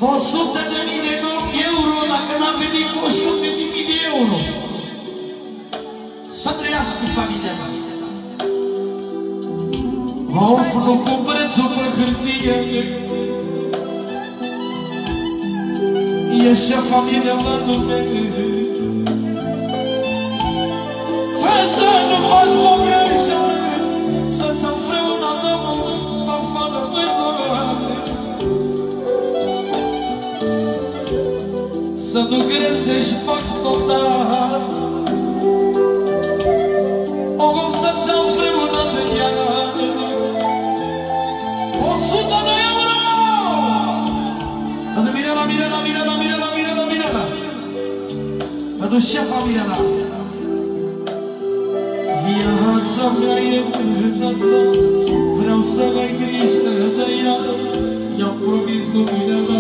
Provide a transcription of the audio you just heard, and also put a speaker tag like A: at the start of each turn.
A: 100.000 de euro, dacă n-a venit cu 100.000 de euro. Să trăiască familia mea. Of, nu cumpăreți-o pe hârtie. E și familia mea numele. Fă să nu faci o greșeală, să-ți împreună dăm afară pe doare. Să nu greșești faci total. Om să-ți împreună de iară 100 de euro! Pentru Mirela, Mirela, Mirela, Mirela, Mirela, Mirela. Pentru șefa Mirela. Viața mea e până ta, vreau să ai grijă de ea. I-am promis lui Mirela